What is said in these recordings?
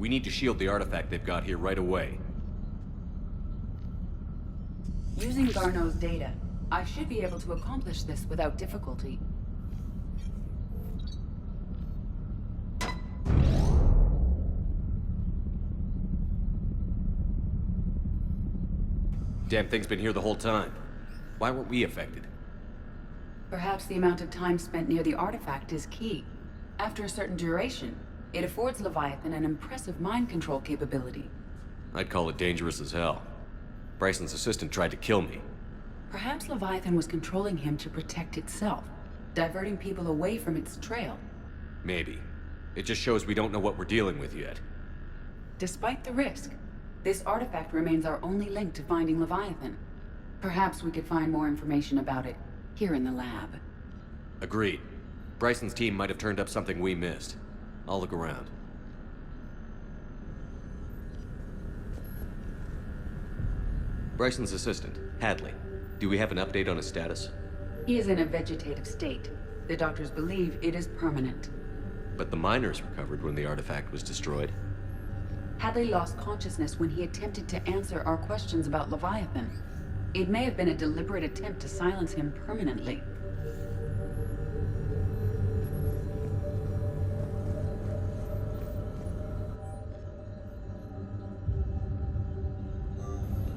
We need to shield the artifact they've got here right away. Using Garneau's data, I should be able to accomplish this without difficulty. Damn thing's been here the whole time. Why weren't we affected? Perhaps the amount of time spent near the artifact is key. After a certain duration, it affords Leviathan an impressive mind control capability. I'd call it dangerous as hell. Bryson's assistant tried to kill me. Perhaps Leviathan was controlling him to protect itself, diverting people away from its trail. Maybe. It just shows we don't know what we're dealing with yet. Despite the risk, this artifact remains our only link to finding Leviathan. Perhaps we could find more information about it here in the lab. Agreed. Bryson's team might have turned up something we missed. I'll look around. Bryson's assistant, Hadley. Do we have an update on his status? He is in a vegetative state. The doctors believe it is permanent. But the miners recovered when the artifact was destroyed. Hadley lost consciousness when he attempted to answer our questions about Leviathan. It may have been a deliberate attempt to silence him permanently.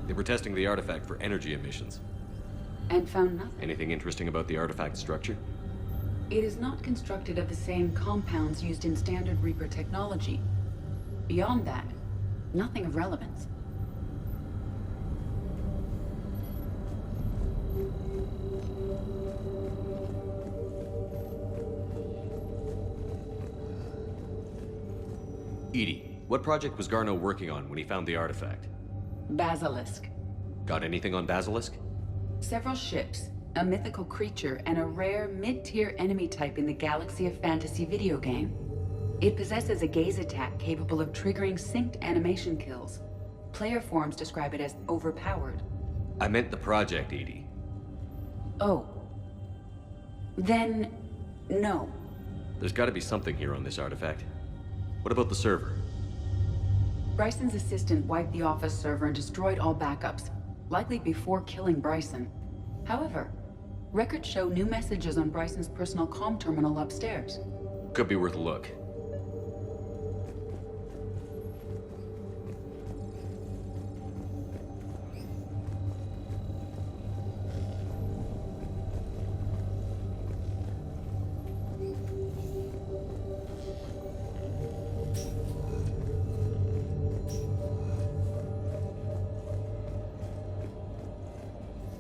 They were testing the artifact for energy emissions. And found nothing. Anything interesting about the artifact structure? It is not constructed of the same compounds used in standard Reaper technology. Beyond that, nothing of relevance. Edie, what project was Garneau working on when he found the artifact? Basilisk. Got anything on Basilisk? Several ships, a mythical creature, and a rare mid-tier enemy type in the Galaxy of Fantasy video game. It possesses a gaze attack capable of triggering synced animation kills. Player forums describe it as overpowered. I meant the project, Edie. Oh. Then, no. There's gotta be something here on this artifact. What about the server? Bryson's assistant wiped the office server and destroyed all backups, likely before killing Bryson. However, records show new messages on Bryson's personal comm terminal upstairs. Could be worth a look.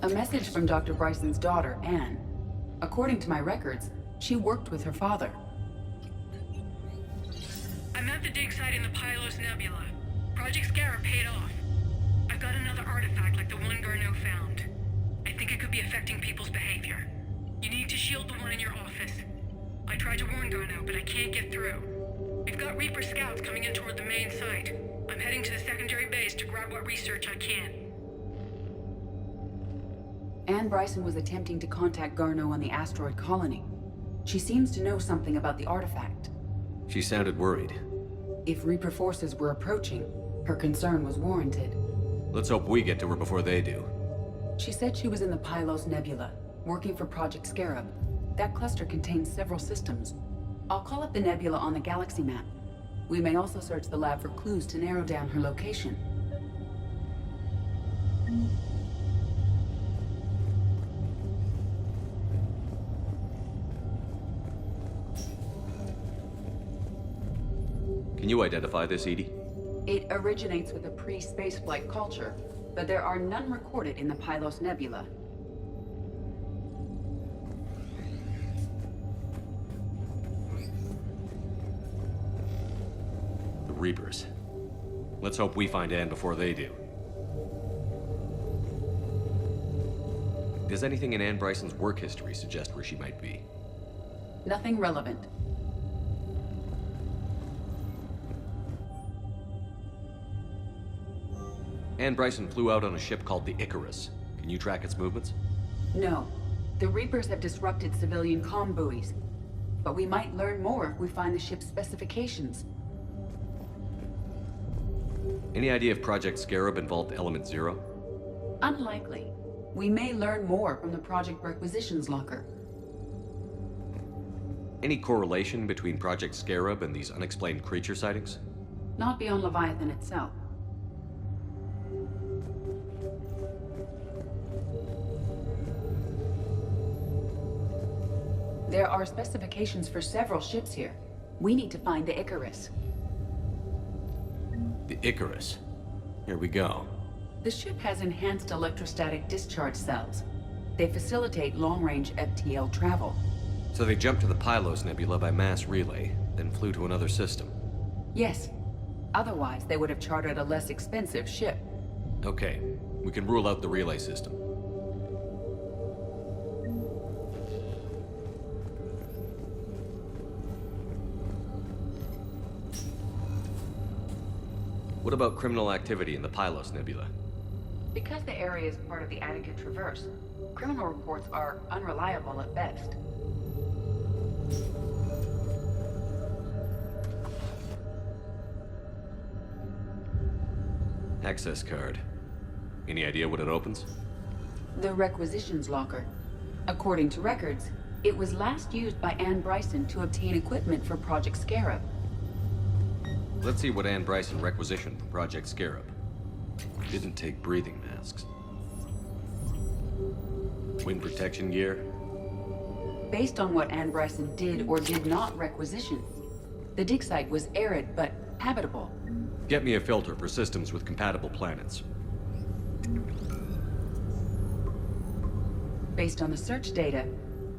A message from Dr. Bryson's daughter, Anne. According to my records, she worked with her father. I'm at the dig site in the Pylos Nebula. Project Scarab paid off. I've got another artifact like the one Garneau found. I think it could be affecting people's behavior. You need to shield the one in your office. I tried to warn Garneau, but I can't get through. We've got Reaper scouts coming in toward the main site. I'm heading to the secondary base to grab what research I can. Anne Bryson was attempting to contact Garneau on the asteroid colony. She seems to know something about the artifact. She sounded worried. If Reaper forces were approaching, her concern was warranted. Let's hope we get to her before they do. She said she was in the Pylos Nebula, working for Project Scarab. That cluster contains several systems. I'll call up the nebula on the galaxy map. We may also search the lab for clues to narrow down her location. Can you identify this, Edie? It originates with a pre-spaceflight culture, but there are none recorded in the Pylos Nebula. The Reapers. Let's hope we find Anne before they do. Does anything in Anne Bryson's work history suggest where she might be? Nothing relevant. Anne Bryson flew out on a ship called the Icarus. Can you track its movements? No. The Reapers have disrupted civilian comm buoys. But we might learn more if we find the ship's specifications. Any idea if Project Scarab involved Element Zero? Unlikely. We may learn more from the project requisitions locker. Any correlation between Project Scarab and these unexplained creature sightings? Not beyond Leviathan itself. There are specifications for several ships here. We need to find the Icarus. The Icarus. Here we go. The ship has enhanced electrostatic discharge cells. They facilitate long-range FTL travel. So they jumped to the Pylos Nebula by mass relay, then flew to another system. Yes. Otherwise, they would have chartered a less expensive ship. Okay, we can rule out the relay system. What about criminal activity in the Pylos Nebula? Because the area is part of the Attica Traverse, criminal reports are unreliable at best. Access card. Any idea what it opens? The requisitions locker. According to records, it was last used by Bryson to obtain equipment for Project Scarab. Let's see what Bryson requisitioned for Project Scarab. Didn't take breathing masks. Wind protection gear? Based on what Bryson did or did not requisition, the dig site was arid but habitable. Get me a filter for systems with compatible planets. Based on the search data,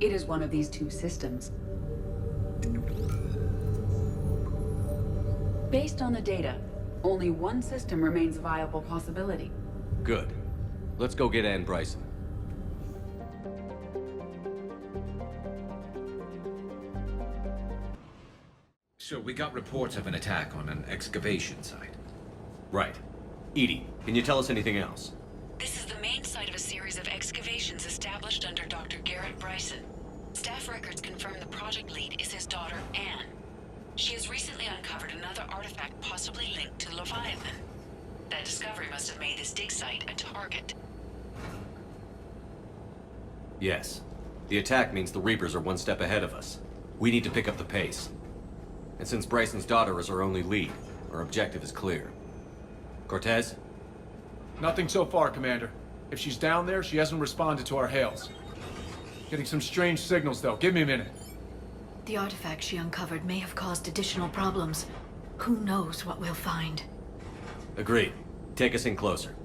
it is one of these two systems. Based on the data, only one system remains a viable possibility. Good. Let's go get Bryson. So we got reports of an attack on an excavation site. Right. Edie, can you tell us anything else? This is the main site of a series of excavations established under Dr. Garrett Bryson. Staff records confirm the project lead is his daughter, Anne. She has recently uncovered another artifact possibly linked to Leviathan. That discovery must have made this dig site a target. Yes. The attack means the Reapers are one step ahead of us. We need to pick up the pace. And since Bryson's daughter is our only lead, our objective is clear. Cortez? Nothing so far, Commander. If she's down there, she hasn't responded to our hails. Getting some strange signals, though. Give me a minute. The artifact she uncovered may have caused additional problems. Who knows what we'll find? Agreed. Take us in closer.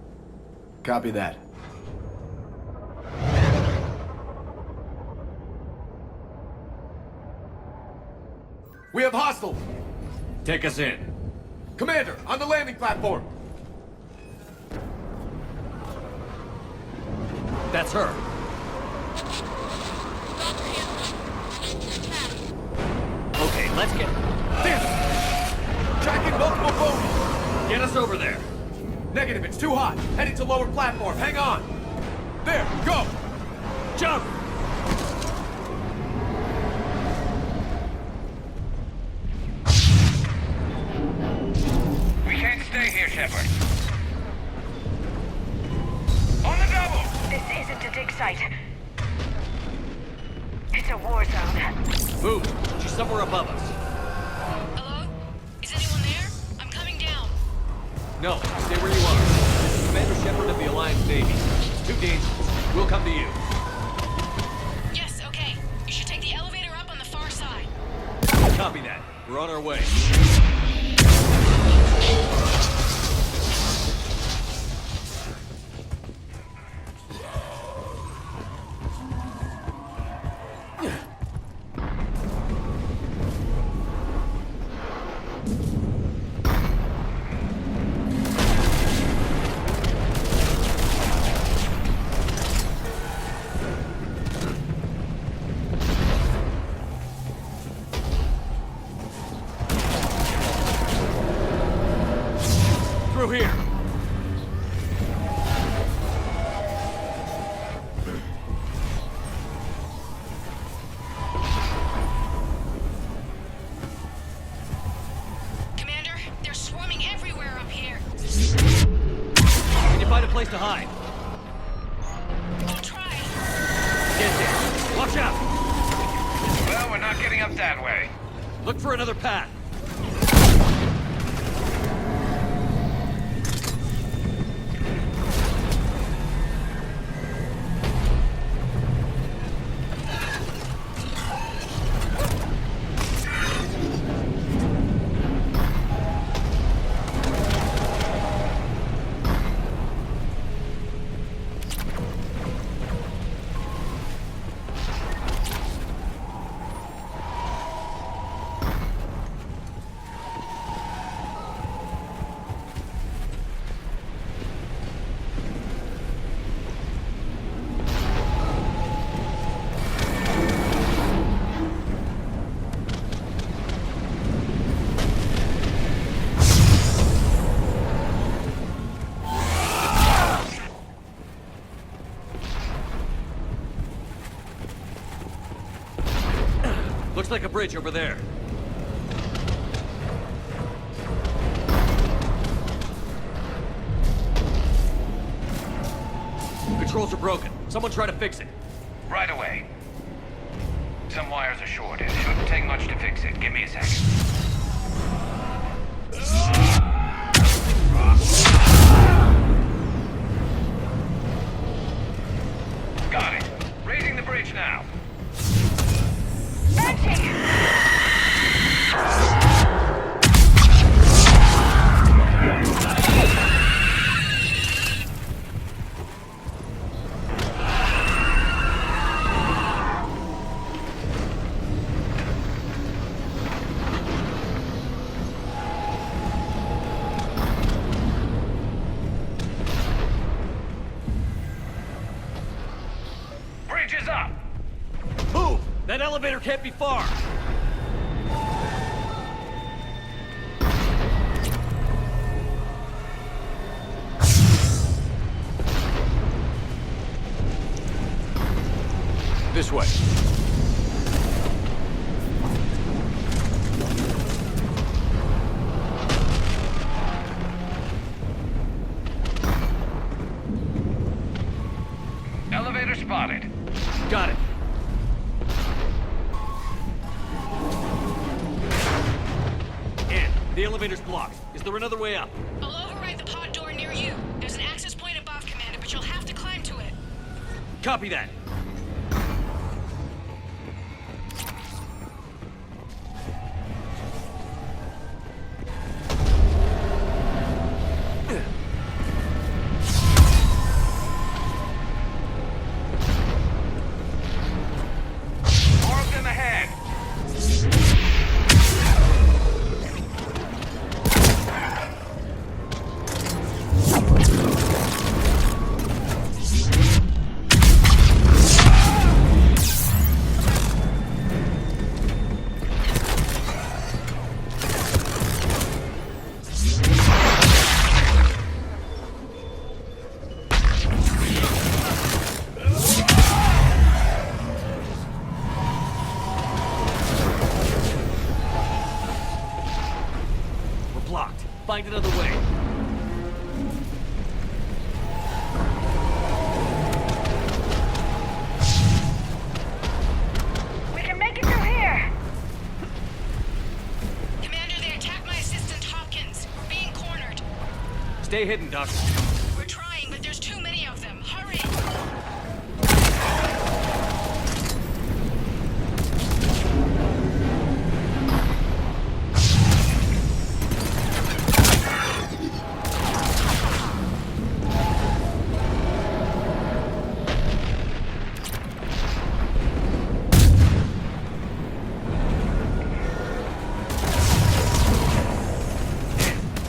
Copy that. We have hostiles! Take us in. Commander, on the landing platform! That's her. Okay, let's get... Tracking multiple bogies! Get us over there. Negative, it's too hot. Heading to lower platform, hang on! There, go! Jump! We can't stay here, Shepard. On the double! This isn't a dig site. It's a war zone. Move! She's somewhere above us. Hello? Is anyone there? I'm coming down. No, stay where you are. This is Commander Shepard of the Alliance Navy. It's too dangerous. We'll come to you. Yes, okay. You should take the elevator up on the far side. Copy that. We're on our way. Watch out! Well, we're not getting up that way. Look for another path. Looks like a bridge over there. Controls are broken. Someone try to fix it. Right away. Some wires are shorted. Shouldn't take much to fix it. Give me a second. Got it. Raising the bridge now. Bridge is up. Move! That elevator can't be far. This way. Elevator spotted. Got it. In. The elevator's blocked. Is there another way up? I'll override the pod door near you. There's an access point above, Commander, but you'll have to climb to it. Copy that. More of them ahead. We're blocked. Find another way. We can make it through here. Commander, they attacked my assistant Hopkins. We're being cornered. Stay hidden, Doc. We're trying, but there's too many of them. Hurry!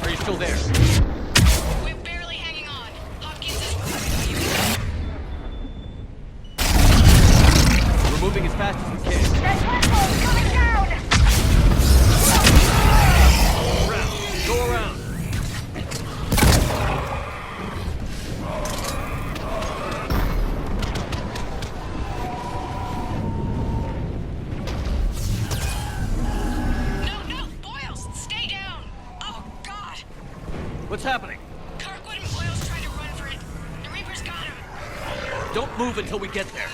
Are you still there? We're barely hanging on. Hopkins is... We're moving as fast as we can. That platform's coming down! Around. Go around. No, Boyles, stay down! Oh, God! What's happening? Kirkwood and Boyles tried to run for it. The Reapers got him. Don't move until we get there.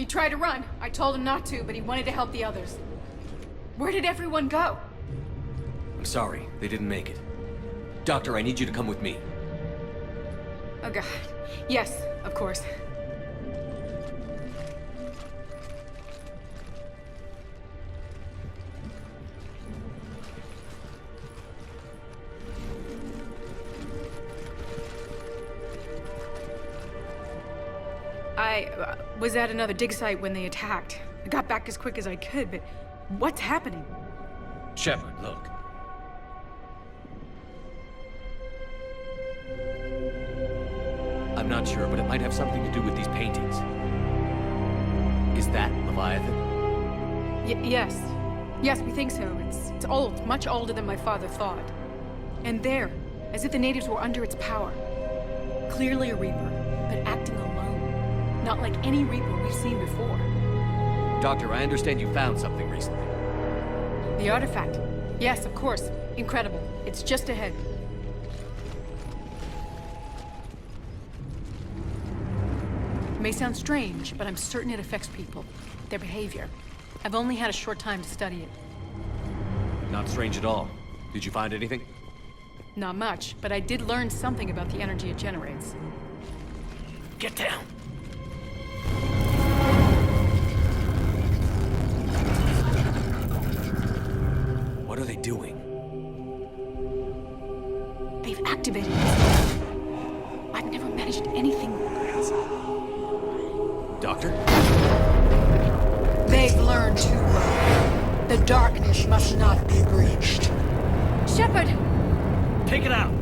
He tried to run. I told him not to, but he wanted to help the others. Where did everyone go? I'm sorry, they didn't make it. Doctor, I need you to come with me. Oh god. Yes, of course. I was at another dig site when they attacked. I got back as quick as I could, but what's happening? Shepard, look. I'm not sure, but it might have something to do with these paintings. Is that Leviathan? Yes. Yes, we think so. It's old, much older than my father thought. And there, as if the natives were under its power. Clearly a Reaper, but acting alone. Not like any Reaper we've seen before. Doctor, I understand you found something recently. The artifact. Yes, of course. Incredible. It's just ahead. It may sound strange, but I'm certain it affects people. Their behavior. I've only had a short time to study it. Not strange at all. Did you find anything? Not much, but I did learn something about the energy it generates. Get down! What are they doing? They've activated it. I've never managed anything. Doctor? They've learned too well. The darkness must not be breached. Shepard! Take it out!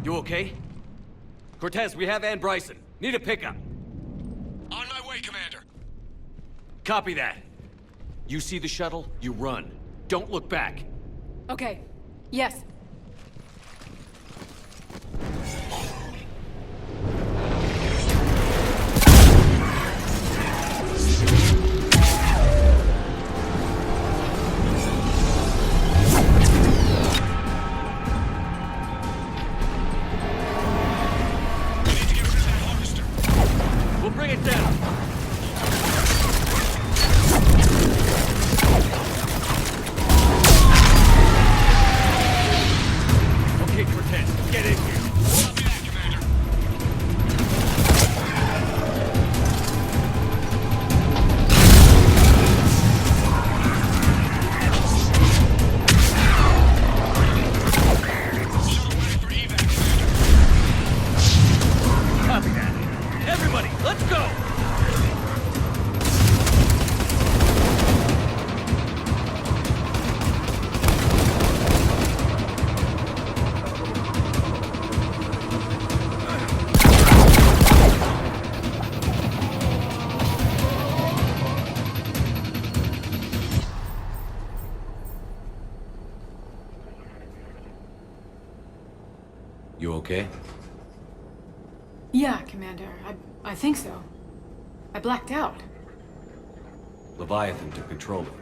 You okay? Cortez, we have Ann Bryson. Need a pickup. On my way, Commander. Copy that. You see the shuttle, you run. Don't look back. Okay. Yes. We'll bring it down. Okay, Cortez, get in here. Copy that. Everybody, let's go! You okay? Yeah, Commander. I think so. I blacked out. Leviathan took control of it.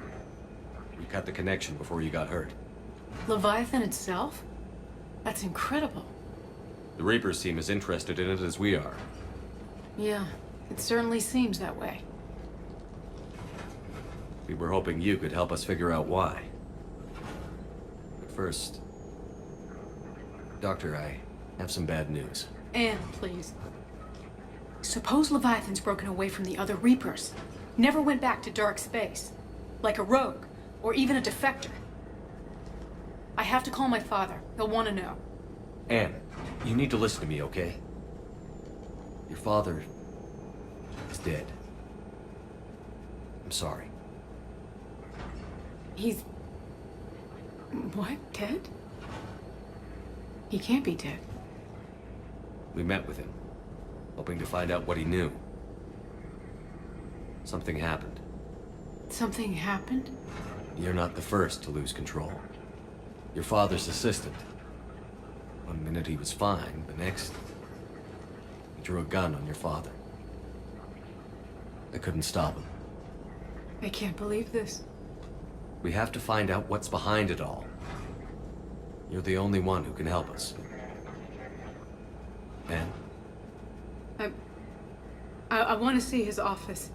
We cut the connection before you got hurt. Leviathan itself? That's incredible. The Reapers seem as interested in it as we are. Yeah, it certainly seems that way. We were hoping you could help us figure out why. But first... Doctor, I have some bad news. Anne, please. Suppose Leviathan's broken away from the other Reapers. Never went back to dark space. Like a rogue, or even a defector. I have to call my father. He'll want to know. Anne, you need to listen to me, okay? Your father is dead. I'm sorry. He's... What? Dead? He can't be dead. We met with him, hoping to find out what he knew. Something happened. Something happened? You're not the first to lose control. Your father's assistant. One minute he was fine, the next... he drew a gun on your father. I couldn't stop him. I can't believe this. We have to find out what's behind it all. You're the only one who can help us. And? I want to see his office.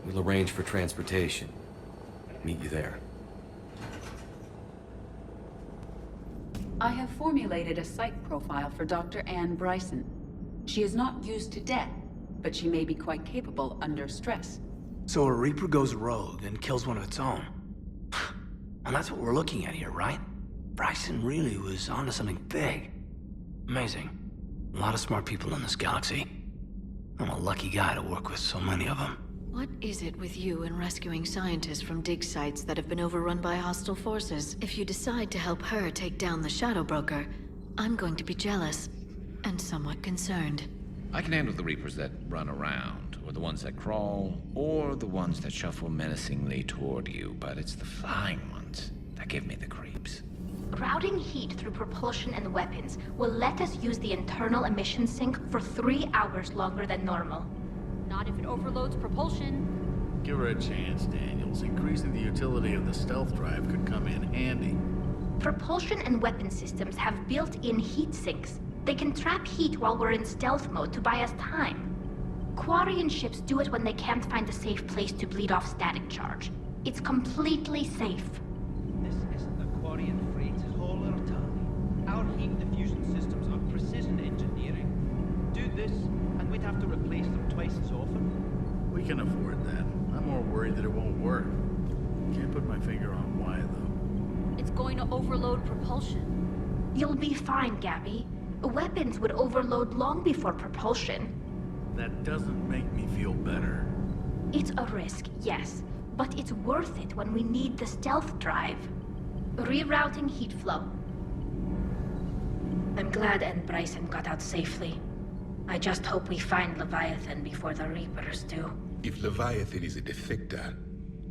We'll arrange for transportation. Meet you there. I have formulated a psych profile for Dr. Ann Bryson. She is not used to death, but she may be quite capable under stress. So a Reaper goes rogue and kills one of its own. And that's what we're looking at here, right? Bryson really was onto something big. Amazing. A lot of smart people in this galaxy. I'm a lucky guy to work with so many of them. What is it with you and rescuing scientists from dig sites that have been overrun by hostile forces? If you decide to help her take down the Shadow Broker, I'm going to be jealous and somewhat concerned. I can handle the Reapers that run around, or the ones that crawl, or the ones that shuffle menacingly toward you, but it's the flying ones that give me the creeps. Routing heat through propulsion and weapons will let us use the internal emission sink for 3 hours longer than normal. Not if it overloads propulsion. Give her a chance, Daniels. Increasing the utility of the stealth drive could come in handy. Propulsion and weapon systems have built-in heat sinks. They can trap heat while we're in stealth mode to buy us time. Quarian ships do it when they can't find a safe place to bleed off static charge. It's completely safe. This isn't a Quarian freight hauler, Tali. Our heat diffusion systems are precision engineering. Do this, and we'd have to replace them twice as often. We can afford that. I'm more worried that it won't work. Can't put my finger on why, though. It's going to overload propulsion. You'll be fine, Gabby. Weapons would overload long before propulsion. That doesn't make me feel better. It's a risk, yes, but it's worth it when we need the stealth drive. Rerouting heat flow. I'm glad Ann Bryson got out safely. I just hope we find Leviathan before the Reapers do. If Leviathan is a defector,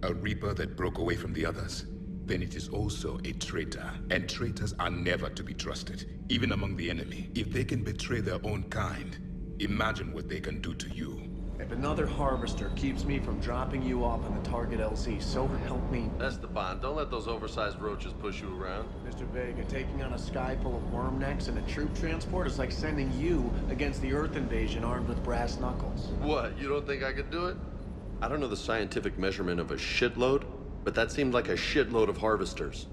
a Reaper that broke away from the others, then it is also a traitor. And traitors are never to be trusted, even among the enemy. If they can betray their own kind, imagine what they can do to you. If another harvester keeps me from dropping you off on the target LZ, so help me. That's the bond. Don't let those oversized roaches push you around. Mr. Vega, taking on a sky full of worm necks and a troop transport is like sending you against the Earth invasion armed with brass knuckles. What, you don't think I could do it? I don't know the scientific measurement of a shitload, but that seemed like a shitload of harvesters.